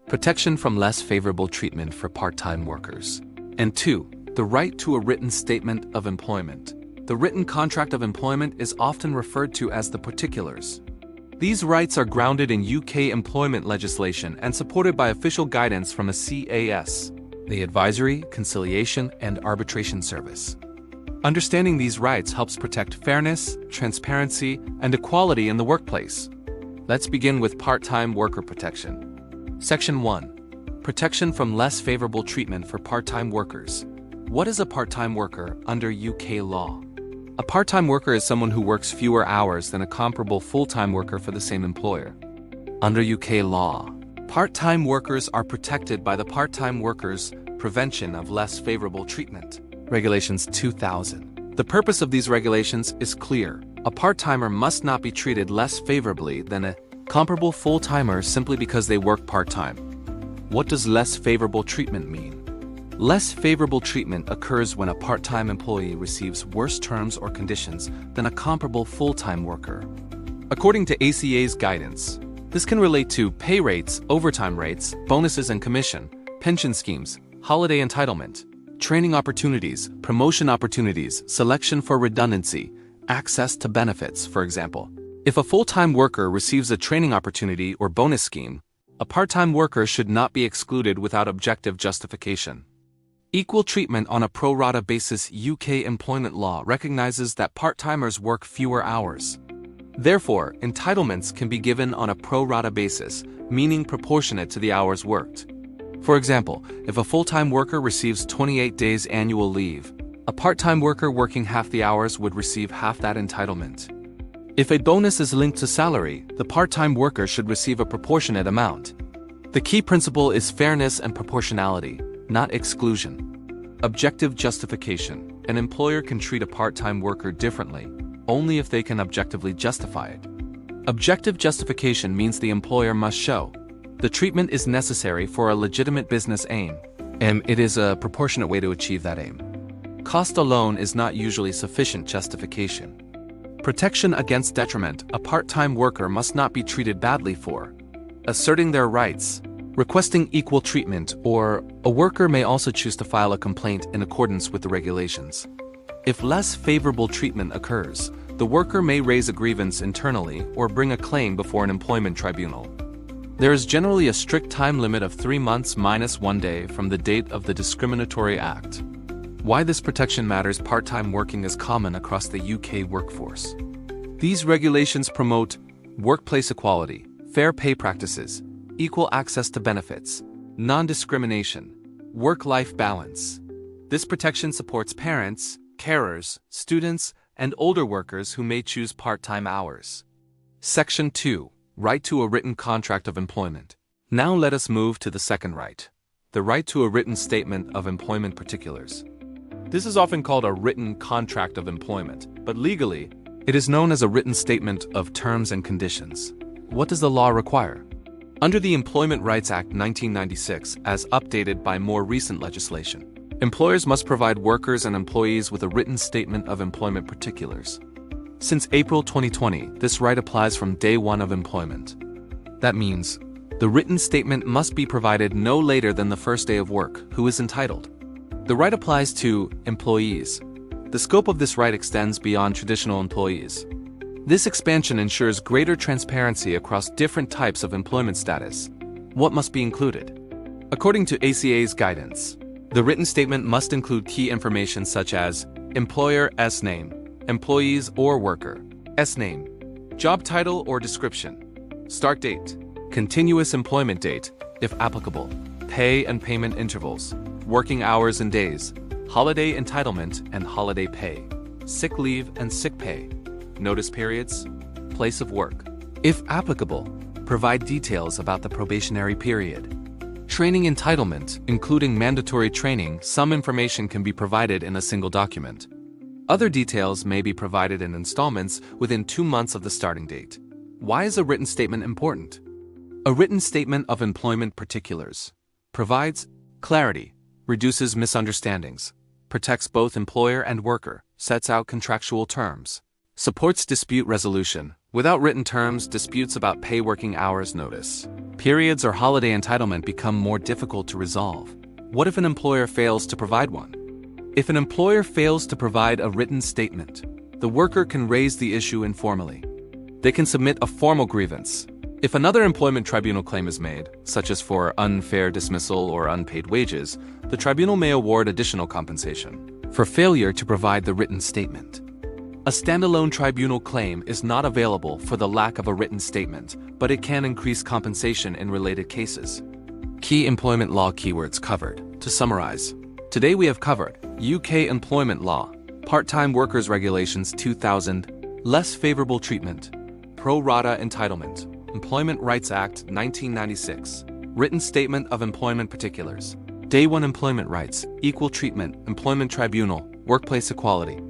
protection from less favorable treatment for part-time workers. And 2. The right to a written statement of employment. The written contract of employment is often referred to as the particulars. These rights are grounded in UK employment legislation and supported by official guidance from ACAS, the Advisory, Conciliation, and Arbitration Service. Understanding these rights helps protect fairness, transparency, and equality in the workplace. Let's begin with part-time worker protection. Section 1. Protection from less favorable treatment for part-time workers. What is a part-time worker under UK law? A part-time worker is someone who works fewer hours than a comparable full-time worker for the same employer. Under UK law, part-time workers are protected by the Part-Time Workers Prevention of Less Favourable Treatment, Regulations 2000. The purpose of these regulations is clear. A part-timer must not be treated less favorably than a comparable full-timer simply because they work part-time. What does less favorable treatment mean? Less favorable treatment occurs when a part-time employee receives worse terms or conditions than a comparable full-time worker. According to ACA's guidance, this can relate to pay rates, overtime rates, bonuses and commission, pension schemes, holiday entitlement, training opportunities, promotion opportunities, selection for redundancy, access to benefits, for example. If a full-time worker receives a training opportunity or bonus scheme, a part-time worker should not be excluded without objective justification. Equal treatment on a pro rata basis. UK employment law recognizes that part-timers work fewer hours. Therefore, entitlements can be given on a pro rata basis, meaning proportionate to the hours worked. For example, if a full-time worker receives 28 days annual leave, a part-time worker working half the hours would receive half that entitlement. If a bonus is linked to salary, the part-time worker should receive a proportionate amount. The key principle is fairness and proportionality, not exclusion. Objective justification. An employer can treat a part-time worker differently, only if they can objectively justify it. Objective justification means the employer must show the treatment is necessary for a legitimate business aim, and it is a proportionate way to achieve that aim. Cost alone is not usually sufficient justification. Protection against detriment. A part-time worker must not be treated badly for asserting their rights, requesting equal treatment, or a worker may also choose to file a complaint in accordance with the regulations. If less favorable treatment occurs, the worker may raise a grievance internally or bring a claim before an employment tribunal. There is generally a strict time limit of 3 months minus 1 day from the date of the discriminatory act. Why this protection matters. Part-time working is common across the UK workforce. These regulations promote workplace equality, fair pay practices, equal access to benefits, non-discrimination, work-life balance. This protection supports parents, carers, students, and older workers who may choose part-time hours. Section 2. Right to a written contract of employment. Now let us move to the second right, the right to a written statement of employment particulars. This is often called a written contract of employment, but legally, it is known as a written statement of terms and conditions. What does the law require? Under the Employment Rights Act 1996, as updated by more recent legislation, employers must provide workers and employees with a written statement of employment particulars. Since April 2020, this right applies from day one of employment. That means, the written statement must be provided no later than the first day of work, who is entitled. The right applies to employees. The scope of this right extends beyond traditional employees. This expansion ensures greater transparency across different types of employment status. What must be included? According to ACA's guidance, the written statement must include key information such as employer S name, employees or worker S name, job title or description, start date, continuous employment date, if applicable, pay and payment intervals, working hours and days, holiday entitlement and holiday pay, sick leave and sick pay, notice periods, place of work. If applicable, provide details about the probationary period. Training entitlement, including mandatory training. Some information can be provided in a single document. Other details may be provided in installments within 2 months of the starting date. Why is a written statement important? A written statement of employment particulars provides clarity, reduces misunderstandings, protects both employer and worker, sets out contractual terms, supports dispute resolution, Without written terms, disputes about pay, working hours, notice periods, or holiday entitlement become more difficult to resolve. What if an employer fails to provide one? If an employer fails to provide a written statement, the worker can raise the issue informally. They can submit a formal grievance. If another employment tribunal claim is made, such as for unfair dismissal or unpaid wages, the tribunal may award additional compensation for failure to provide the written statement. A standalone tribunal claim is not available for the lack of a written statement, but it can increase compensation in related cases. Key employment law keywords covered. To summarize, today we have covered UK employment law, part-time workers regulations 2000, less favorable treatment, pro rata entitlement, Employment Rights Act 1996, written statement of employment particulars, Day 1 employment rights, equal treatment, employment tribunal, workplace equality.